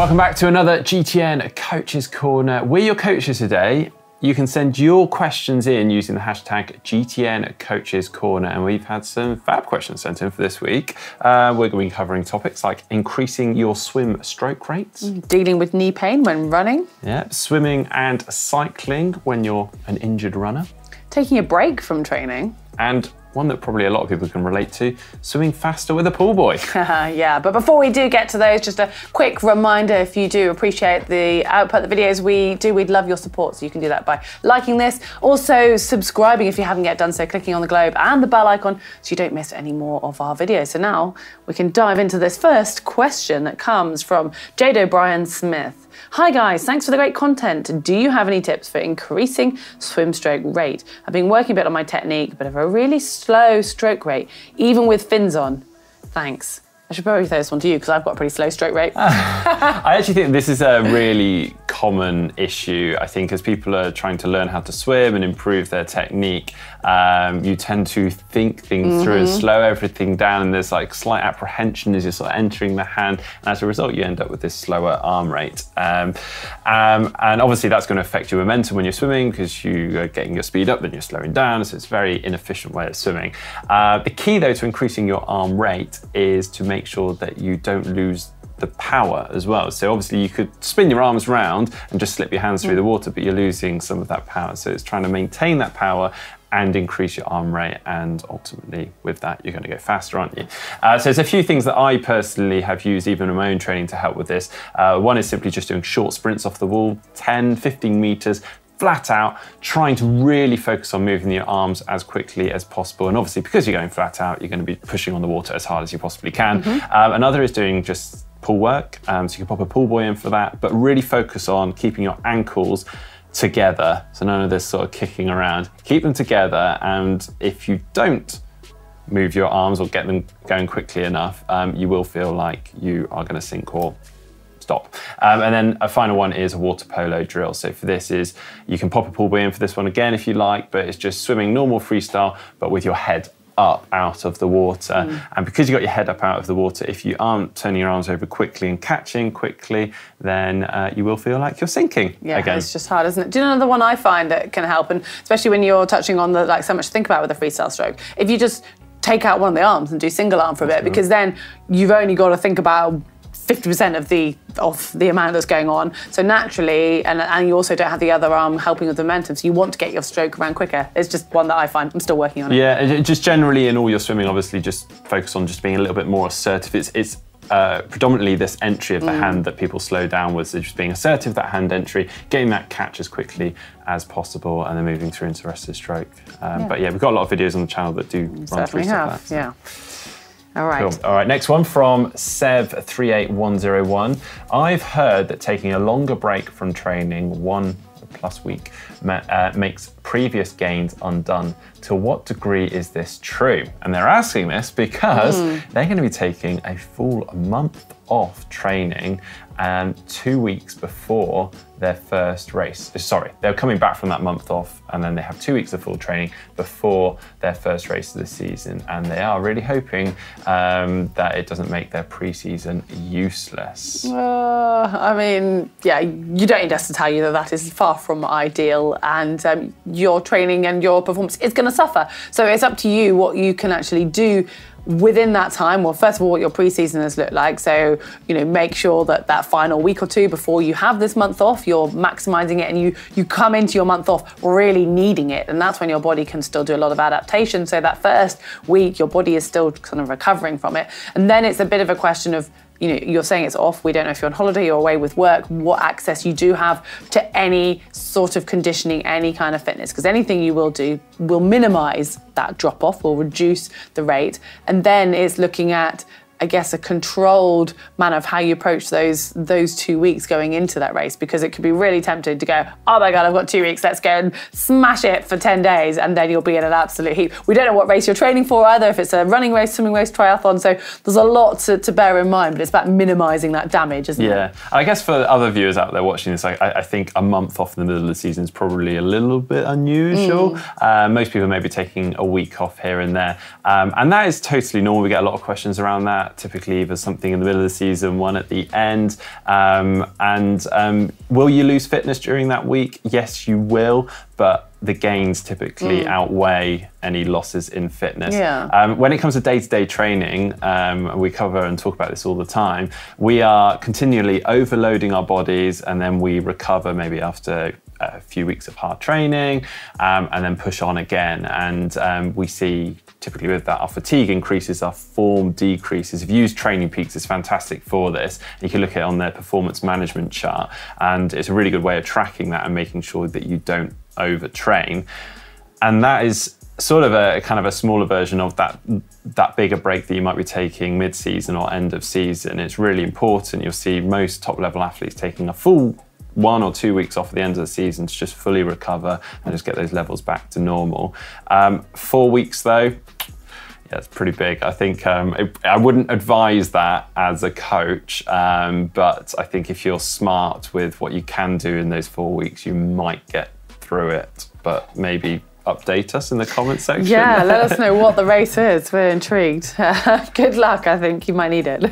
Welcome back to another GTN Coaches Corner. We're your coaches today. You can send your questions in using the hashtag GTN Coaches Corner, and we've had some fab questions sent in for this week. We're going to be covering topics like increasing your swim stroke rates, dealing with knee pain when running, swimming and cycling when you're an injured runner, taking a break from training, and one that probably a lot of people can relate to, swimming faster with a pool buoy. Yeah, but before we do get to those, just a quick reminder, if you do appreciate the output, the videos we do, we'd love your support. So you can do that by liking this, also subscribing if you haven't yet done so, clicking on the globe and the bell icon so you don't miss any more of our videos. So now we can dive into this first question that comes from Jade O'Brien Smith. Hi guys, thanks for the great content. Do you have any tips for increasing swim stroke rate? I've been working a bit on my technique, but have a really slow stroke rate, even with fins on. Thanks. I should probably throw this one to you because I've got a pretty slow stroke rate. I actually think this is a really common issue. I think as people are trying to learn how to swim and improve their technique, you tend to think things through and slow everything down, and there's like slight apprehension as you're sort of entering the hand, and as a result you end up with this slower arm rate. And obviously that's going to affect your momentum when you're swimming because you are getting your speed up, then you're slowing down, so it's a very inefficient way of swimming. The key though to increasing your arm rate is to make sure that you don't lose the power as well. So obviously you could spin your arms round and just slip your hands through the water, but you're losing some of that power. So it's trying to maintain that power and increase your arm rate, and ultimately with that you're going to go faster, aren't you? So there's a few things that I personally have used even in my own training to help with this. One is simply just doing short sprints off the wall, 10, 15 meters, flat out, trying to really focus on moving your arms as quickly as possible. And obviously because you're going flat out, you're going to be pushing on the water as hard as you possibly can. Another is doing just pool work. So you can pop a pool buoy in for that, but really focus on keeping your ankles together. So none of this sort of kicking around. Keep them together, and if you don't move your arms or get them going quickly enough, you will feel like you are going to sink or stop. And then a final one is a water polo drill. So for this is, you can pop a pool buoy in for this one again if you like, but it's just swimming normal freestyle, but with your head up out of the water. And because you got your head up out of the water, if you aren't turning your arms over quickly and catching quickly, then you will feel like you're sinking again. It's just hard, isn't it? Do you know another one I find that can help, and especially when you're touching on the so much to think about with a freestyle stroke, if you just take out one of the arms and do single arm for a bit, because then you've only got to think about 50% of the amount that's going on. So naturally, and you also don't have the other arm helping with the momentum, so you want to get your stroke around quicker. It's just one that I find, I'm still working on it. Yeah, just generally in all your swimming, obviously just focus on just being a little bit more assertive. It's predominantly this entry of the hand that people slow down with, so just being assertive, that hand entry, getting that catch as quickly as possible, and then moving through into the rest of the stroke. But yeah, we've got a lot of videos on the channel that do run through stuff like that. So. Yeah. All right. Cool. All right, next one from Sev38101. I've heard that taking a longer break from training, 1+ week, makes previous gains undone. To what degree is this true? And they're asking this because they're going to be taking a full month off training and 2 weeks before their first race. Sorry, they're coming back from that month off, and then they have 2 weeks of full training before their first race of the season, and they are really hoping that it doesn't make their pre-season useless. I mean, yeah, you don't need us to tell you that that is far from ideal, and your training and your performance is going to suffer. So it's up to you what you can actually do within that time. Well, first of all, what your pre-season has looked like. So, you know, make sure that that final week or two before you have this month off, you're maximizing it, and you come into your month off really needing it. And that's when your body can still do a lot of adaptation. So that first week, your body is still kind of recovering from it. And then it's a bit of a question of, you know, you're saying it's off. We don't know if you're on holiday or away with work, what access you do have to any sort of conditioning, any kind of fitness, because anything you will do will minimize that drop off, will reduce the rate. And then it's looking at, I guess, a controlled manner of how you approach those 2 weeks going into that race, because it could be really tempting to go, oh my God, I've got 2 weeks, let's go and smash it for 10 days, and then you'll be in an absolute heap. We don't know what race you're training for either, if it's a running race, swimming race, triathlon, so there's a lot to bear in mind, but it's about minimising that damage, isn't it? Yeah, I guess for other viewers out there watching this, I think a month off in the middle of the season is probably a little bit unusual. Most people may be taking a week off here and there, and that is totally normal. We get a lot of questions around that. typically either something in the middle of the season, one at the end. Will you lose fitness during that week? Yes, you will, but the gains typically outweigh any losses in fitness. Yeah. When it comes to day-to-day training, we cover and talk about this all the time, we are continually overloading our bodies, and then we recover maybe after a few weeks of hard training, and then push on again. And we see typically with that, our fatigue increases, our form decreases. If you use Training Peaks, it's fantastic for this. You can look at it on their performance management chart, and it's a really good way of tracking that and making sure that you don't overtrain. And that is sort of a kind of a smaller version of that bigger break that you might be taking mid-season or end of season. It's really important. You'll see most top-level athletes taking a full 1 or 2 weeks off at the end of the season to just fully recover and just get those levels back to normal. 4 weeks though, yeah, it's pretty big. I think I wouldn't advise that as a coach, but I think if you're smart with what you can do in those 4 weeks, you might get through it. But maybe update us in the comment section. Yeah, let us know what the race is. We're intrigued. Good luck. I think you might need it.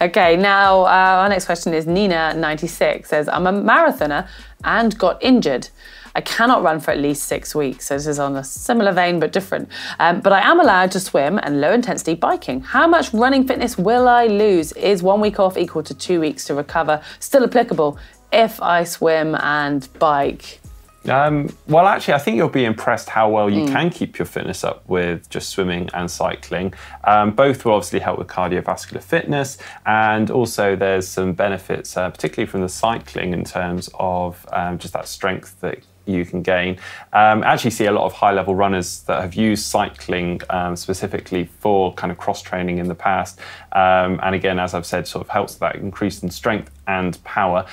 Okay, now our next question is Nina96 says, I'm a marathoner and got injured. I cannot run for at least 6 weeks. So this is on a similar vein, but different. But I am allowed to swim and low intensity biking. How much running fitness will I lose? Is 1 week off equal to 2 weeks to recover still applicable if I swim and bike? Well, actually, I think you'll be impressed how well you can keep your fitness up with just swimming and cycling. Both will obviously help with cardiovascular fitness, and also there's some benefits, particularly from the cycling, in terms of just that strength that you can gain. I actually see a lot of high-level runners that have used cycling specifically for kind of cross-training in the past. And again, as I've said, sort of helps that increase in strength and power.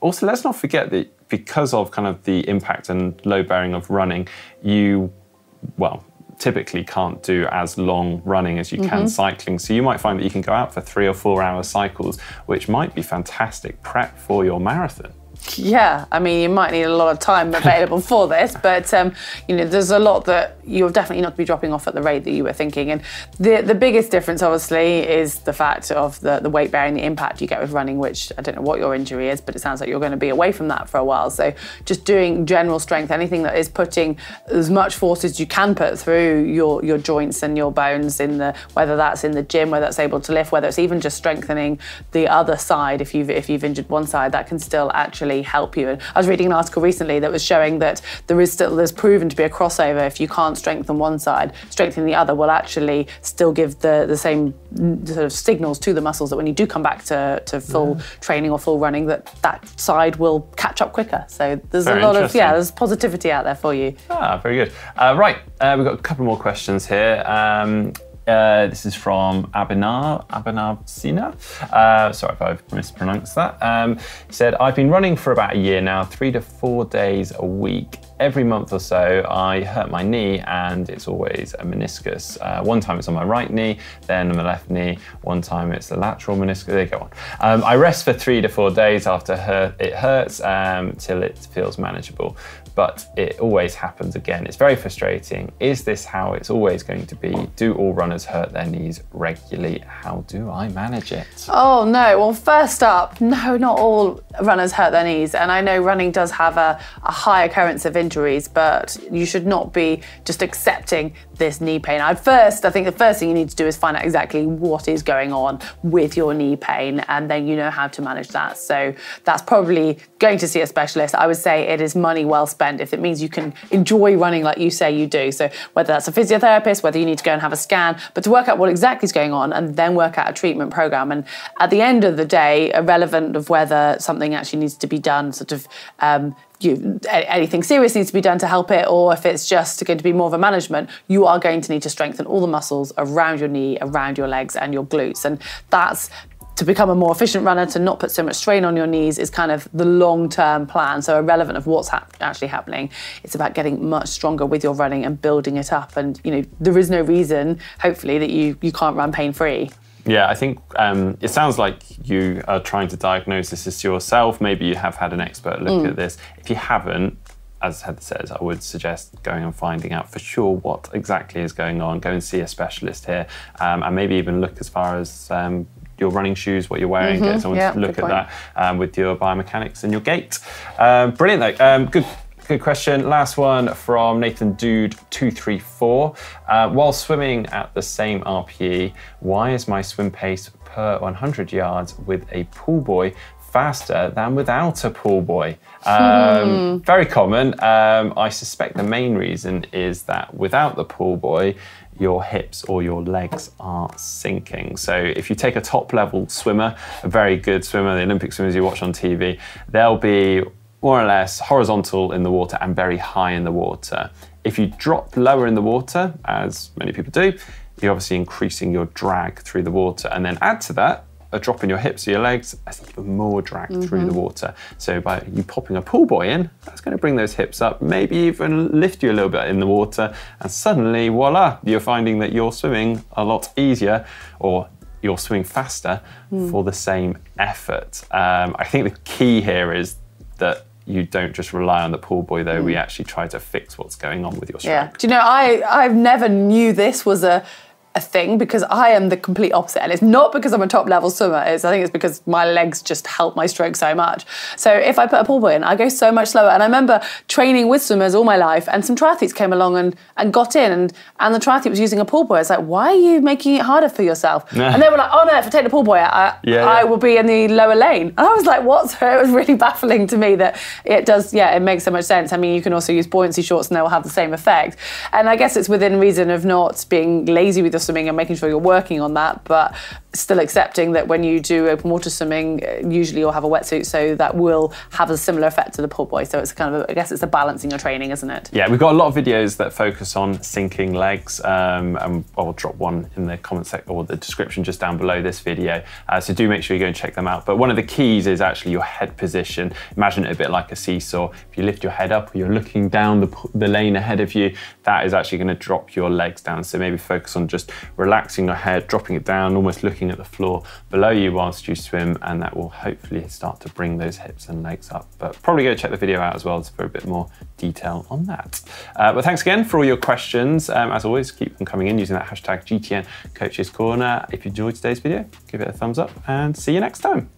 Also, let's not forget that because of kind of the impact and load bearing of running, you, well, typically can't do as long running as you can cycling. So you might find that you can go out for 3 or 4 hour cycles, which might be fantastic prep for your marathon. Yeah, I mean, you might need a lot of time available for this, but you know, there's a lot that you're definitely not to be dropping off at the rate that you were thinking. And the biggest difference, obviously, is the fact of the weight bearing, the impact you get with running, which I don't know what your injury is, but it sounds like you're going to be away from that for a while. So just doing general strength, anything that is putting as much force as you can put through your joints and your bones, whether that's in the gym, whether it's able to lift, whether it's even just strengthening the other side. If you've injured one side, that can still actually help you. And I was reading an article recently that was showing that there's proven to be a crossover. If you can't strengthen one side, strengthening the other will actually still give the same sort of signals to the muscles that when you do come back to full training or full running, that side will catch up quicker. So there's a lot of, there's positivity out there for you. Very good. Right, we've got a couple more questions here. This is from Abhinav Sina. Sorry if I've mispronounced that. He said, I've been running for about a year now, 3 to 4 days a week. Every month or so, I hurt my knee, and it's always a meniscus. One time it's on my right knee, then on the left knee. One time it's the lateral meniscus. There you go on. I rest for 3 to 4 days after it hurts till it feels manageable. But it always happens again. It's very frustrating. Is this how it's always going to be? Do all runners hurt their knees regularly? How do I manage it? Oh no, well first up, no, not all runners hurt their knees. And I know running does have a high occurrence of injuries, but you should not be just accepting this knee pain. I think the first thing you need to do is find out exactly what is going on with your knee pain, and then you know how to manage that. So that's probably going to see a specialist. I would say it is money well spent if it means you can enjoy running like you say you do. So whether that's a physiotherapist, whether you need to go and have a scan, but to work out what exactly is going on and then work out a treatment program. And at the end of the day, irrelevant of whether something actually needs to be done, sort of anything serious needs to be done to help it, or if it's just going to be more of a management, you are going to need to strengthen all the muscles around your knee, around your legs and your glutes. And that's to become a more efficient runner, to not put so much strain on your knees, is kind of the long-term plan. So irrelevant of what's actually happening, it's about getting much stronger with your running and building it up. And you know, there is no reason, hopefully, that you can't run pain-free. Yeah, I think it sounds like you are trying to diagnose this yourself. Maybe you have had an expert look at this. If you haven't, as Heather says, I would suggest going and finding out for sure what exactly is going on. Go and see a specialist here, and maybe even look as far as your running shoes, what you're wearing, get someone to look at that with your biomechanics and your gait. Brilliant though, good question. Last one from Nathan Dude 234. While swimming at the same RPE, why is my swim pace per 100 yards with a pool buoy faster than without a pool buoy? Very common. I suspect the main reason is that without the pool buoy, your hips or your legs are sinking. So if you take a top level swimmer, a very good swimmer, the Olympic swimmers you watch on TV, they'll be more or less horizontal in the water and very high in the water. If you drop lower in the water, as many people do, you're obviously increasing your drag through the water, and then add to that a drop in your hips or your legs, that's even more drag through the water. So by you popping a pool buoy in, that's going to bring those hips up, maybe even lift you a little bit in the water, and suddenly, voila, you're finding that you're swimming a lot easier, or you're swimming faster for the same effort. I think the key here is that you don't just rely on the pool buoy though, we actually try to fix what's going on with your stroke. Yeah. Do you know, I've never knew this was a thing, because I am the complete opposite, and it's not because I'm a top level swimmer. I think it's because my legs just help my stroke so much. So if I put a pool buoy in, I go so much slower. And I remember training with swimmers all my life, and some triathletes came along and got in, and the triathlete was using a pool buoy. I was like, why are you making it harder for yourself? And they were like, oh no, if I take the pool buoy out, I will be in the lower lane. And I was like, what? So it was really baffling to me that it does, it makes so much sense. I mean, you can also use buoyancy shorts and they will have the same effect. And I guess it's within reason of not being lazy with your swimming and making sure you're working on that, but still accepting that when you do open water swimming, usually you'll have a wetsuit, so that will have a similar effect to the pool buoy. So it's kind of, I guess it's a balance in your training, isn't it? Yeah, we've got a lot of videos that focus on sinking legs, and I'll drop one in the comment section or the description just down below this video. So do make sure you go and check them out. But one of the keys is actually your head position. Imagine it a bit like a seesaw. If you lift your head up, or you're looking down the lane ahead of you, that is actually going to drop your legs down. So maybe focus on just relaxing your head, dropping it down, almost looking at the floor below you whilst you swim, and that will hopefully start to bring those hips and legs up. But probably go check the video out as well for a bit more detail on that. But thanks again for all your questions. As always, keep them coming in using that hashtag GTN Coaches Corner. If you enjoyed today's video, give it a thumbs up and see you next time.